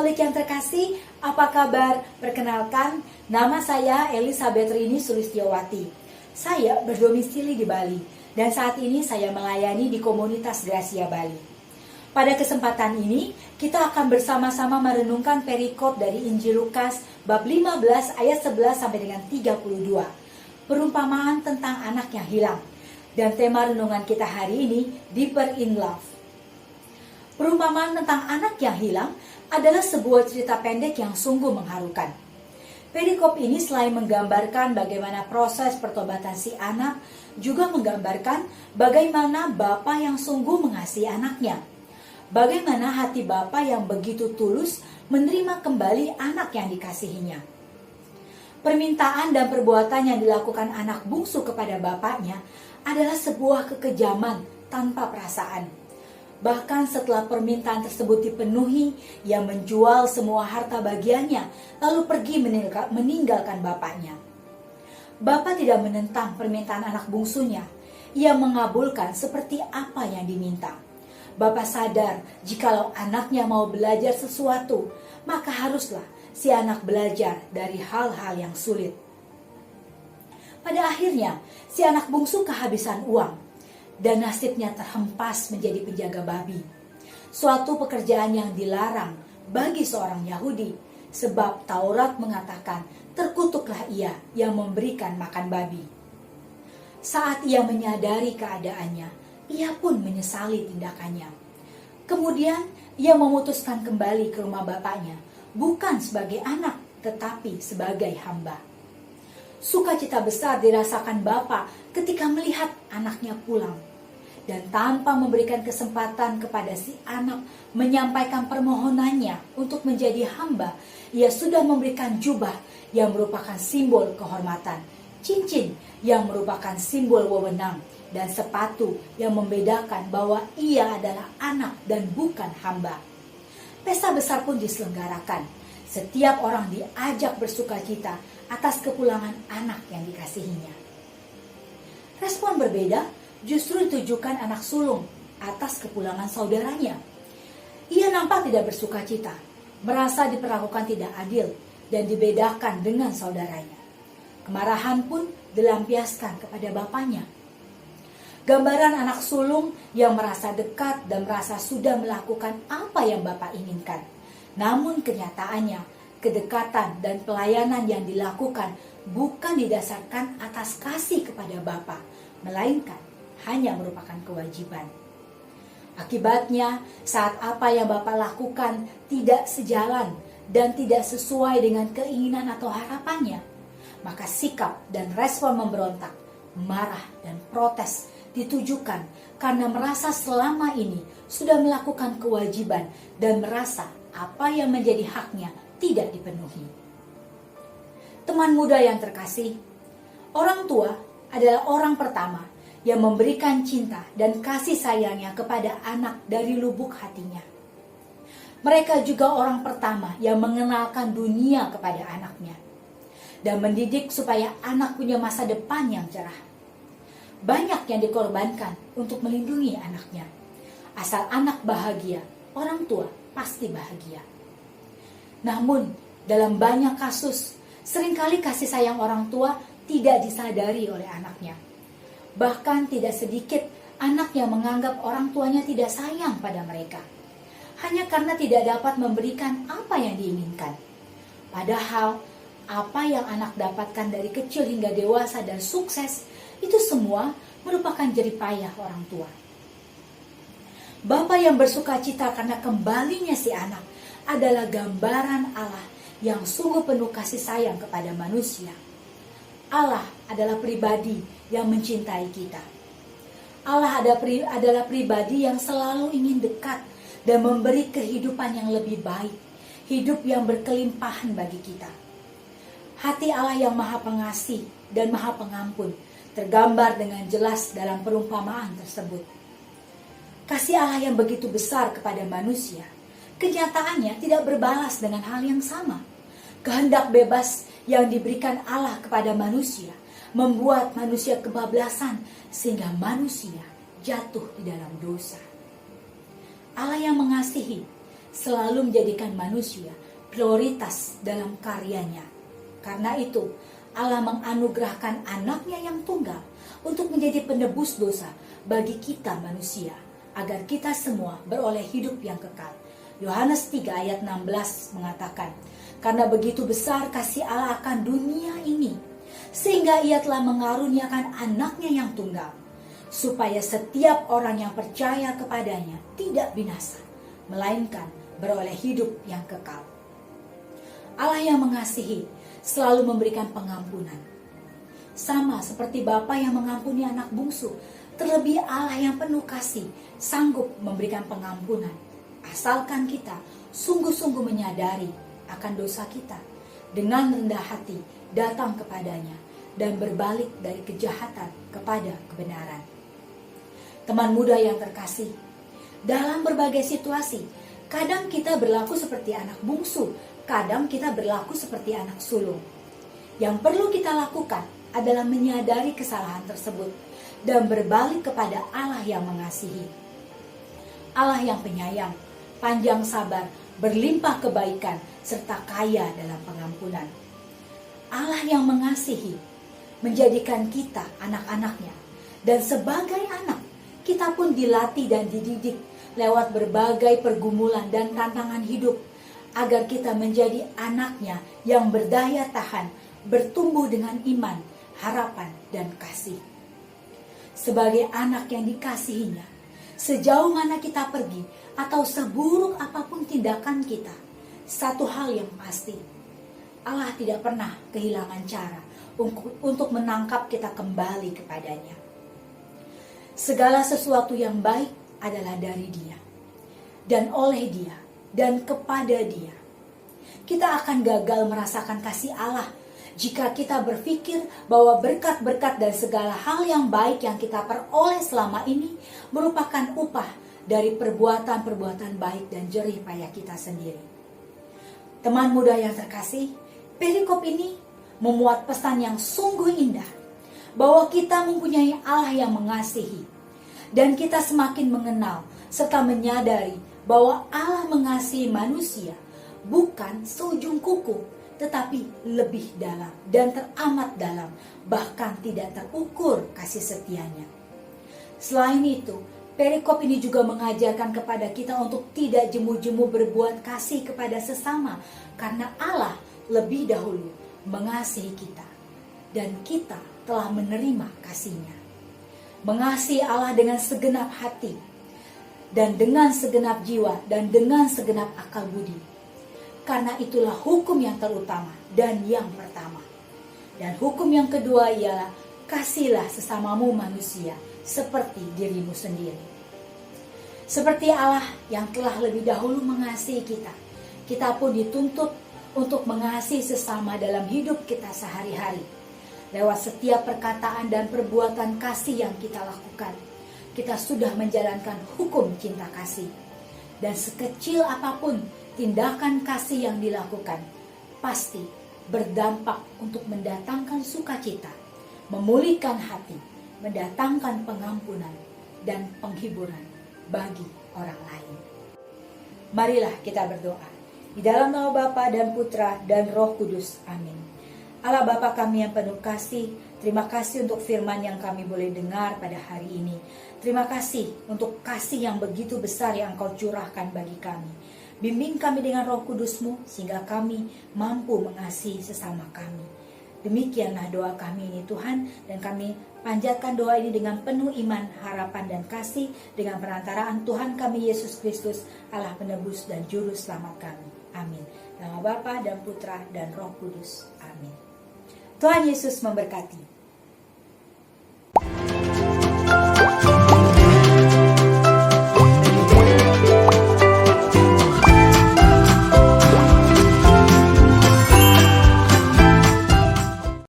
Katolik yang terkasih, apa kabar? Perkenalkan, nama saya Elizabeth Rini Sulistiowati. Saya berdomisili di Bali dan saat ini saya melayani di komunitas Gracia Bali. Pada kesempatan ini, kita akan bersama-sama merenungkan perikop dari Injil Lukas bab 15 ayat 11 sampai dengan 32. Perumpamaan tentang anak yang hilang. Dan tema renungan kita hari ini, Deeper in Love. Perumpamaan tentang anak yang hilang adalah sebuah cerita pendek yang sungguh mengharukan. Perikop ini selain menggambarkan bagaimana proses pertobatan si anak, juga menggambarkan bagaimana Bapa yang sungguh mengasihi anaknya. Bagaimana hati Bapa yang begitu tulus menerima kembali anak yang dikasihinya. Permintaan dan perbuatan yang dilakukan anak bungsu kepada bapaknya adalah sebuah kekejaman tanpa perasaan. Bahkan setelah permintaan tersebut dipenuhi, ia menjual semua harta bagiannya, lalu pergi meninggalkan bapaknya. Bapa tidak menentang permintaan anak bungsunya. Ia mengabulkan seperti apa yang diminta. Bapa sadar jikalau anaknya mau belajar sesuatu, maka haruslah si anak belajar dari hal-hal yang sulit. Pada akhirnya, si anak bungsu kehabisan uang dan nasibnya terhempas menjadi penjaga babi. Suatu pekerjaan yang dilarang bagi seorang Yahudi, sebab Taurat mengatakan terkutuklah ia yang memberikan makan babi. Saat ia menyadari keadaannya, ia pun menyesali tindakannya. Kemudian ia memutuskan kembali ke rumah bapaknya, bukan sebagai anak, tetapi sebagai hamba. Sukacita besar dirasakan bapa ketika melihat anaknya pulang. Dan tanpa memberikan kesempatan kepada si anak menyampaikan permohonannya untuk menjadi hamba, ia sudah memberikan jubah yang merupakan simbol kehormatan, cincin yang merupakan simbol wewenang, dan sepatu yang membedakan bahwa ia adalah anak dan bukan hamba. Pesta besar pun diselenggarakan. Setiap orang diajak bersukacita atas kepulangan anak yang dikasihinya. Respon berbeda justru ditujukan anak sulung atas kepulangan saudaranya. Ia nampak tidak bersukacita, merasa diperlakukan tidak adil dan dibedakan dengan saudaranya. Kemarahan pun dilampiaskan kepada bapaknya. Gambaran anak sulung yang merasa dekat dan merasa sudah melakukan apa yang bapak inginkan. Namun kenyataannya, kedekatan dan pelayanan yang dilakukan bukan didasarkan atas kasih kepada bapa, melainkan hanya merupakan kewajiban. Akibatnya, saat apa yang Bapak lakukan tidak sejalan dan tidak sesuai dengan keinginan atau harapannya, maka sikap dan respon memberontak, marah dan protes ditujukan karena merasa selama ini sudah melakukan kewajiban dan merasa apa yang menjadi haknya tidak dipenuhi. Teman muda yang terkasih, orang tua adalah orang pertama yang memberikan cinta dan kasih sayangnya kepada anak dari lubuk hatinya. Mereka juga orang pertama yang mengenalkan dunia kepada anaknya dan mendidik supaya anak punya masa depan yang cerah. Banyak yang dikorbankan untuk melindungi anaknya. Asal anak bahagia, orang tua pasti bahagia. Namun, dalam banyak kasus, seringkali kasih sayang orang tua tidak disadari oleh anaknya. Bahkan tidak sedikit anak yang menganggap orang tuanya tidak sayang pada mereka, hanya karena tidak dapat memberikan apa yang diinginkan. Padahal, apa yang anak dapatkan dari kecil hingga dewasa dan sukses, itu semua merupakan jerih payah orang tua. Bapa yang bersukacita karena kembalinya si anak adalah gambaran Allah yang sungguh penuh kasih sayang kepada manusia. Allah adalah pribadi yang mencintai kita. Allah adalah pribadi yang selalu ingin dekat dan memberi kehidupan yang lebih baik, hidup yang berkelimpahan bagi kita. Hati Allah yang maha pengasih dan maha pengampun tergambar dengan jelas dalam perumpamaan tersebut. Kasih Allah yang begitu besar kepada manusia, kenyataannya tidak berbalas dengan hal yang sama. Kehendak bebas yang diberikan Allah kepada manusia membuat manusia kebablasan sehingga manusia jatuh di dalam dosa. Allah yang mengasihi selalu menjadikan manusia prioritas dalam karyanya. Karena itu, Allah menganugerahkan anaknya yang tunggal untuk menjadi penebus dosa bagi kita manusia, agar kita semua beroleh hidup yang kekal. Yohanes 3 ayat 16 mengatakan, karena begitu besar kasih Allah akan dunia ini, sehingga ia telah mengaruniakan anaknya yang tunggal, supaya setiap orang yang percaya kepadanya tidak binasa, melainkan beroleh hidup yang kekal. Allah yang mengasihi selalu memberikan pengampunan. Sama seperti Bapa yang mengampuni anak bungsu, terlebih Allah yang penuh kasih sanggup memberikan pengampunan, asalkan kita sungguh-sungguh menyadari akan dosa kita, dengan rendah hati datang kepadanya dan berbalik dari kejahatan kepada kebenaran. Teman muda yang terkasih, dalam berbagai situasi, kadang kita berlaku seperti anak bungsu, kadang kita berlaku seperti anak sulung. Yang perlu kita lakukan adalah menyadari kesalahan tersebut dan berbalik kepada Allah yang mengasihi. Allah yang penyayang, panjang sabar, berlimpah kebaikan, serta kaya dalam pengampunan. Allah yang mengasihi, menjadikan kita anak-anaknya. Dan sebagai anak, kita pun dilatih dan dididik lewat berbagai pergumulan dan tantangan hidup, agar kita menjadi anaknya yang berdaya tahan, bertumbuh dengan iman, harapan, dan kasih. Sebagai anak yang dikasihinya, sejauh mana kita pergi atau seburuk apapun tindakan kita, satu hal yang pasti, Allah tidak pernah kehilangan cara untuk menangkap kita kembali kepadanya. Segala sesuatu yang baik adalah dari Dia, dan oleh Dia, dan kepada Dia. Kita akan gagal merasakan kasih Allah jika kita berpikir bahwa berkat-berkat dan segala hal yang baik yang kita peroleh selama ini merupakan upah dari perbuatan-perbuatan baik dan jerih payah kita sendiri. Teman muda yang terkasih, perikop ini memuat pesan yang sungguh indah, bahwa kita mempunyai Allah yang mengasihi, dan kita semakin mengenal serta menyadari bahwa Allah mengasihi manusia bukan seujung kuku, tetapi lebih dalam dan teramat dalam, bahkan tidak terukur kasih setianya. Selain itu, perikop ini juga mengajarkan kepada kita untuk tidak jemu-jemu berbuat kasih kepada sesama, karena Allah lebih dahulu mengasihi kita, dan kita telah menerima kasih-Nya. Mengasihi Allah dengan segenap hati, dan dengan segenap jiwa, dan dengan segenap akal budi. Karena itulah hukum yang terutama dan yang pertama. Dan hukum yang kedua ialah kasihilah sesamamu manusia seperti dirimu sendiri. Seperti Allah yang telah lebih dahulu mengasihi kita, kita pun dituntut untuk mengasihi sesama dalam hidup kita sehari-hari. Lewat setiap perkataan dan perbuatan kasih yang kita lakukan, kita sudah menjalankan hukum cinta kasih. Dan sekecil apapun tindakan kasih yang dilakukan, pasti berdampak untuk mendatangkan sukacita, memulihkan hati, mendatangkan pengampunan dan penghiburan bagi orang lain. Marilah kita berdoa. Di dalam nama Bapa dan Putra dan Roh Kudus. Amin. Allah Bapa kami yang penuh kasih, terima kasih untuk firman yang kami boleh dengar pada hari ini. Terima kasih untuk kasih yang begitu besar yang Engkau curahkan bagi kami. Bimbing kami dengan Roh Kudus-Mu sehingga kami mampu mengasihi sesama kami. Demikianlah doa kami ini Tuhan, dan kami panjatkan doa ini dengan penuh iman, harapan, dan kasih dengan perantaraan Tuhan kami Yesus Kristus, Allah penebus dan juru selamat kami. Amin. Nama Bapa dan Putra dan Roh Kudus. Amin. Tuhan Yesus memberkati.